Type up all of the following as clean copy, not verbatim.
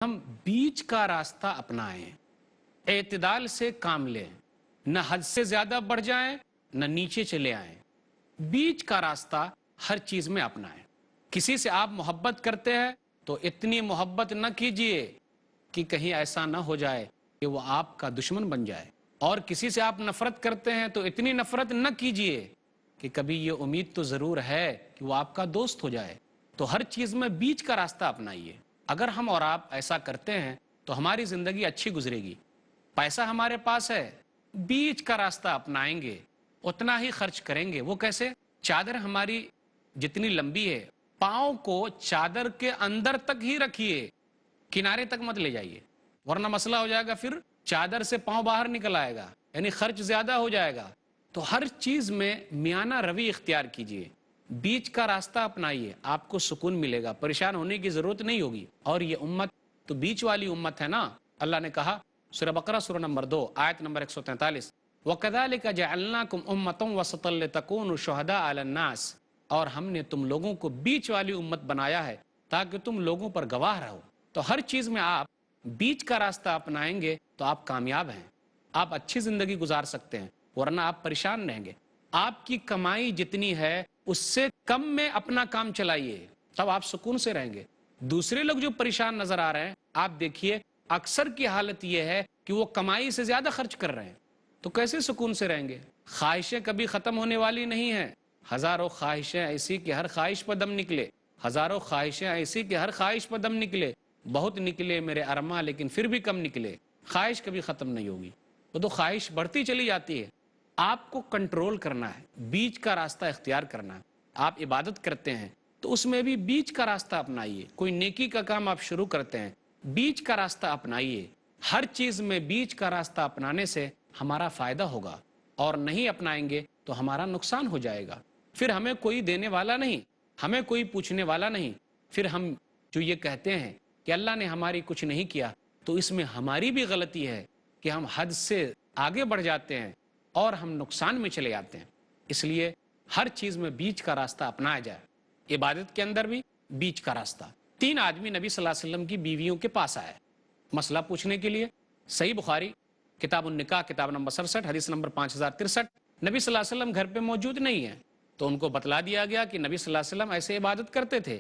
ہم بیچ کا راستہ اپنائیں، اعتدال سے کام لیں، نہ حد سے زیادہ بڑھ جائیں نہ نیچے چلے آئیں۔ بیچ کا راستہ ہر چیز میں اپنائیں۔ کسی سے آپ محبت کرتے ہیں تو اتنی محبت نہ کیجئے کہ کہیں ایسا نہ ہو جائے کہ وہ آپ کا دشمن بن جائے، اور کسی سے آپ نفرت کرتے ہیں تو اتنی نفرت نہ کیجئے کہ کبھی یہ امید تو ضرور ہے کہ وہ آپ کا دوست ہو جائے۔ تو ہر چیز میں بیچ کا راستہ اپنائیے۔ اگر ہم اور آپ ایسا کرتے ہیں تو ہماری زندگی اچھی گزرے گی۔ پیسہ ہمارے پاس ہے، بیچ کا راستہ اپنائیں گے، اتنا ہی خرچ کریں گے۔ وہ کیسے؟ چادر ہماری جتنی لمبی ہے، پاؤں کو چادر کے اندر تک ہی رکھیے، کنارے تک مت لے جائیے، ورنہ مسئلہ ہو جائے گا، پھر چادر سے پاؤں باہر نکل آئے گا، یعنی خرچ زیادہ ہو جائے گا۔ تو ہر چیز میں میانہ روی اختیار کیجئے، بیچ کا راستہ اپنائیے، آپ کو سکون ملے گا، پریشان ہونے کی ضرورت نہیں ہوگی۔ اور یہ امت تو بیچ والی امت ہے نا۔ اللہ نے کہا سورہ بقرہ سورہ نمبر 2 آیت نمبر 143، وَكَذَلِكَ جَعَلْنَاكُمْ أُمَّةً وَسَطًا لِتَكُونُوا شُهَدَاءَ عَلَى النَّاسِ، اور ہم نے تم لوگوں کو بیچ والی امت بنایا ہے تاکہ تم لوگوں پر گواہ رہو۔ تو ہر چیز میں آپ بیچ کا راستہ اپنائیں گے تو آپ کامیاب ہیں، آپ اچھی زندگی گزار سکتے ہیں، ورنہ آپ پریشان رہیں گے۔ آپ کی کمائی جتنی ہے اس سے کم میں اپنا کام چلائیے، تب آپ سکون سے رہیں گے۔ دوسرے لوگ جو پریشان نظر آ رہے ہیں، آپ دیکھیے اکثر کی حالت یہ ہے کہ وہ کمائی سے زیادہ خرچ کر رہے ہیں، تو کیسے سکون سے رہیں گے؟ خواہشیں کبھی ختم ہونے والی نہیں ہیں۔ ہزاروں خواہشیں ایسی کہ ہر خواہش پر دم نکلے، ہزاروں خواہشیں ایسی کہ ہر خواہش پر دم نکلے، بہت نکلے میرے ارماں لیکن پھر بھی کم نکلے۔ خواہش کبھی ختم نہیں ہوگی، وہ تو خواہش بڑھتی چلی جاتی ہے۔ آپ کو کنٹرول کرنا ہے، بیچ کا راستہ اختیار کرنا ہے۔ آپ عبادت کرتے ہیں تو اس میں بھی بیچ کا راستہ اپنائیے۔ کوئی نیکی کا کام آپ شروع کرتے ہیں، بیچ کا راستہ اپنائیے۔ ہر چیز میں بیچ کا راستہ اپنانے سے ہمارا فائدہ ہوگا، اور نہیں اپنائیں گے تو ہمارا نقصان ہو جائے گا۔ پھر ہمیں کوئی دینے والا نہیں، ہمیں کوئی پوچھنے والا نہیں۔ پھر ہم جو یہ کہتے ہیں کہ اللہ نے ہماری کچھ نہیں کیا، تو اس میں ہماری بھی غلطی ہے کہ ہم حد سے آگے بڑھ جاتے ہیں اور ہم نقصان میں چلے جاتے ہیں۔ اس لیے ہر چیز میں بیچ کا راستہ اپنایا جائے۔ عبادت کے اندر بھی بیچ کا راستہ۔ 3 آدمی نبی صلی اللہ علیہ وسلم کی بیویوں کے پاس آئے مسئلہ پوچھنے کے لیے۔ صحیح بخاری کتاب النکاح کتاب نمبر 67 حدیث نمبر 5063۔ نبی صلی اللہ علیہ وسلم گھر پہ موجود نہیں ہیں، تو ان کو بتلا دیا گیا کہ نبی صلی اللہ علیہ وسلم ایسے عبادت کرتے تھے۔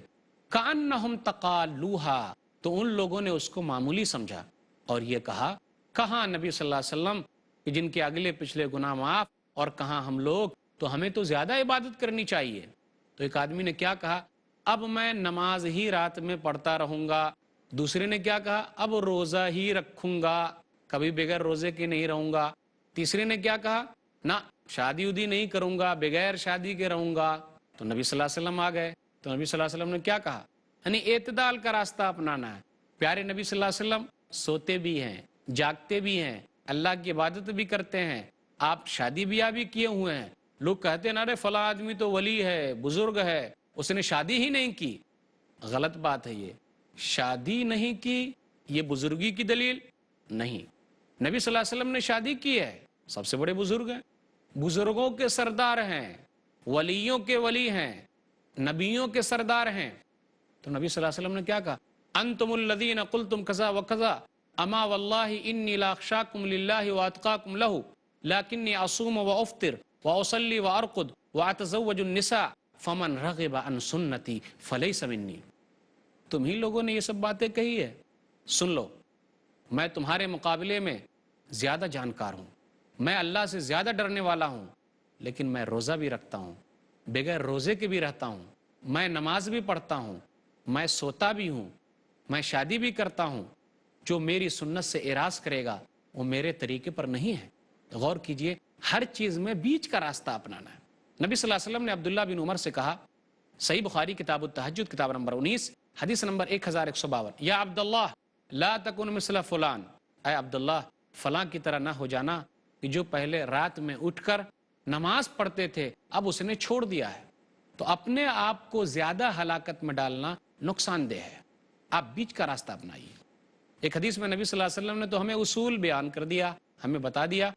کأنہم تقالوہا، تو ان لوگوں نے اس کو معمولی سمجھا اور یہ کہا، کہاں نبی صلی اللہ علیہ وسلم کہ جن کے اگلے پچھلے گناہ معاف، اور کہاں ہم لوگ، تو ہمیں تو زیادہ عبادت کرنی چاہیے۔ تو ایک آدمی نے کیا کہا، اب میں نماز ہی رات میں پڑھتا رہوں گا۔ دوسرے نے کیا کہا، اب روزہ ہی رکھوں گا، کبھی بغیر روزے کے نہیں رہوں گا۔ تیسرے نے کیا کہا، نہ شادی ودی نہیں کروں گا، بغیر شادی کے رہوں گا۔ تو نبی صلی اللہ علیہ وسلم آ گئے، تو نبی صلی اللہ علیہ وسلم نے کیا کہا، یعنی اعتدال کا راستہ اپنانا ہے۔ پیارے نبی صلی اللہ علیہ وسلم سوتے بھی ہیں، جاگتے بھی ہیں، اللہ کی عبادت بھی کرتے ہیں، آپ شادی بیاہ بھی کیے ہوئے ہیں۔ لوگ کہتے ہیں نا، رے فلاں آدمی تو ولی ہے، بزرگ ہے، اس نے شادی ہی نہیں کی۔ غلط بات ہے یہ، شادی نہیں کی یہ بزرگی کی دلیل نہیں۔ نبی صلی اللہ علیہ وسلم نے شادی کی ہے، سب سے بڑے بزرگ ہیں، بزرگوں کے سردار ہیں، ولیوں کے ولی ہیں، نبیوں کے سردار ہیں۔ تو نبی صلی اللہ علیہ وسلم نے کیا کہا، انتم الذین قلتم کذا وکذا اما واللہ انی لاخشاکم للہ واتقاکم لہ لیکنی اصوم وافطر واصلی وارقد واتزوج النساء فمن رغب عن سنتی فلیس منی۔ تم ہی لوگوں نے یہ سب باتیں کہی ہے، سن لو، میں تمہارے مقابلے میں زیادہ جانکار ہوں، میں اللہ سے زیادہ ڈرنے والا ہوں، لیکن میں روزہ بھی رکھتا ہوں، بغیر روزے کے بھی رہتا ہوں، میں نماز بھی پڑھتا ہوں، میں سوتا بھی ہوں، میں شادی بھی کرتا ہوں۔ جو میری سنت سے اعراض کرے گا وہ میرے طریقے پر نہیں ہے۔ غور کیجئے، ہر چیز میں بیچ کا راستہ اپنانا ہے۔ نبی صلی اللہ علیہ وسلم نے عبداللہ بن عمر سے کہا، صحیح بخاری کتاب التہجد کتاب نمبر 19 حدیث نمبر 1152، یا عبداللہ لا تکن مثل فلان، اے عبداللہ فلاں کی طرح نہ ہو جانا کہ جو پہلے رات میں اٹھ کر نماز پڑھتے تھے اب اس نے چھوڑ دیا ہے۔ تو اپنے آپ کو زیادہ ہلاکت میں ڈالنا نقصان دہ ہے۔ آپ بیچ کا راستہ اپنائیے۔ ایک حدیث میں نبی صلی اللہ علیہ وسلم نے تو ہمیں اصول بیان کر دیا، ہمیں بتا دیا۔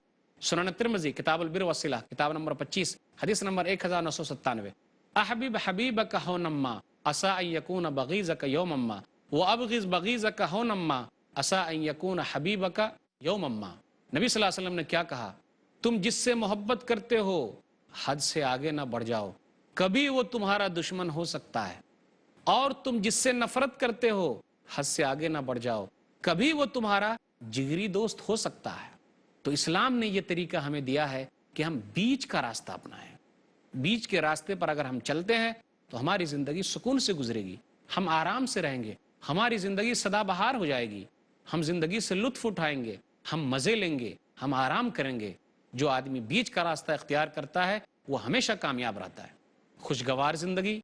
سنن ترمذی کتاب البر والصلہ کتاب نمبر 25 حدیث نمبر 1997، احبب حبیبک ہونما عسى ان یکون بغیضک یوما ما وَأَبْغِضْ بَغِيضَكَ هَوْنًا عَسَىٰ أَن يَكُونَ حَبِيبَكَ يَوْمًا مَّا۔ نبی صلی اللہ علیہ وسلم نے کیا کہا؟ تم جس سے محبت کرتے ہو حد سے آگے نہ بڑھ جاؤ، کبھی وہ تمہارا دشمن ہو سکتا ہے، اور تم جس سے نفرت کرتے ہو حد سے آگے نہ بڑھ جاؤ، کبھی وہ تمہارا جگری دوست ہو سکتا ہے۔ تو اسلام نے یہ طریقہ ہمیں دیا ہے کہ ہم بیچ کا راستہ اپنائیں۔ بیچ کے راستے پر اگر ہم چلتے ہیں تو ہماری زندگی سکون سے گزرے گی، ہم آرام سے رہیں گے، ہماری زندگی سدا بہار ہو جائے گی، ہم زندگی سے لطف اٹھائیں گے، ہم مزے لیں گے، ہم آرام کریں گے۔ جو آدمی بیچ کا راستہ اختیار کرتا ہے وہ ہمیشہ کامیاب رہتا ہے۔ خوشگوار زندگی